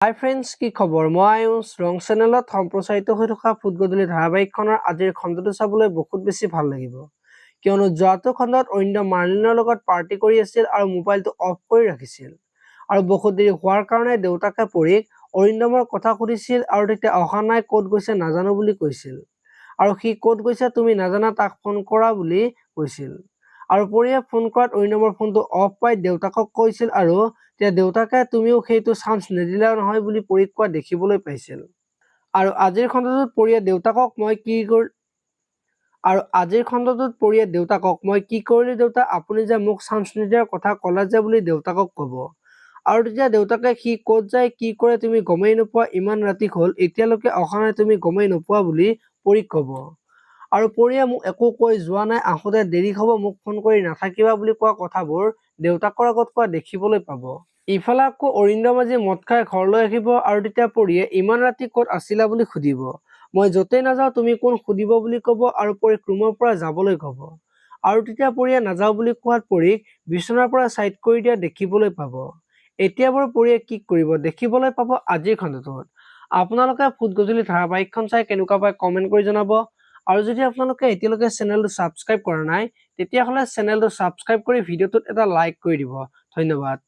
হাই friends, কি খবৰ? মই আয়ুষ ৰং চেনেলত সম্প্ৰচাৰিত হৈ থকা ফুটগধূলি ধাৰাবাহিকখনৰ আজিৰ খণ্ডটো চাবলৈ বহুত বেছি ভাল লাগিব, কিয়নো যোৱাটো খণ্ডত অৰিন্দম মাৰ্লিনৰ লগত পাৰ্টি কৰি আছিল আৰু মোবাইলটো অফ কৰি ৰাখিছিল। আৰু বহুত দেৰি হোৱাৰ কাৰণে দেউতাকে পৰীক অৰিন্দমৰ কথা সুধিছিল আৰু তেতিয়া অহা নাই, ক'ত গৈছে নাজানো বুলি কৈছিল। আৰু সি ক'ত গৈছে তুমি নাজানা, তাক ফোন কৰা বুলি কৈছিল। আৰু পৰীয়ে ফোন কৰাত অৰিন্দমৰ ফোনটো অফ পাই দেউতাকক কৈছিল আৰু তেতিয়া দেউতাকে তুমিও সেইটো চান্স নিদিলা নহয় বুলি পৰীক কোৱা দেখিবলৈ পাইছিল। আৰু আজিৰ খণ্ডটোত পৰীয়ে দেউতাকক মই কি কৰিলো দেউতা, আপুনি যে মোক চান্স নিদিয়াৰ কথা ক'লা যে বুলি দেউতাকক ক'ব। আৰু তেতিয়া দেউতাকে সি ক'ত যায় কি কৰে তুমি গমেই নোপোৱা, ইমান ৰাতি হ'ল এতিয়ালৈকে অহা নাই, তুমি গমেই নোপোৱা বুলি পৰীক ক'ব। আৰু পৰীয়ে মোক একো কৈ যোৱা নাই, আহোঁতে দেৰি হ'ব, মোক ফোন কৰি নাথাকিবা বুলি কোৱা কথাবোৰ দেউতাকৰ আগত কোৱা দেখিবলৈ পাব। ইফালে আকৌ অৰিন্দম আজি মদ খাই ঘৰলৈ আহিব আৰু তেতিয়া পৰীয়ে ইমান ৰাতি ক'ত আছিলা বুলি সুধিব। মই য'তেই নাযাওঁ তুমি কোন সুধিব বুলি ক'ব আৰু পৰীক ৰুমৰ পৰা যাবলৈ ক'ব। আৰু তেতিয়া পৰীয়ে নাযাওঁ বুলি কোৱাত পৰীক বিচনাৰ পৰা ছাইড কৰি দিয়া দেখিবলৈ পাব। এতিয়া বাৰু পৰীয়ে কি কৰিব দেখিবলৈ পাব আজিৰ খণ্ডটোত। আপোনালোকে ফুটগধূলি ধাৰাবাহিকখন চাই কেনেকুৱা পায় কমেণ্ট কৰি জনাব। আৰু যদি আপোনালোকে এতিয়ালৈকে চেনেলটো ছাবস্ক্ৰাইব কৰা নাই, তেতিয়াহ'লে চেনেলটো ছাবস্ক্ৰাইব কৰি ভিডিঅ'টোত এটা লাইক কৰি দিব। ধন্যবাদ।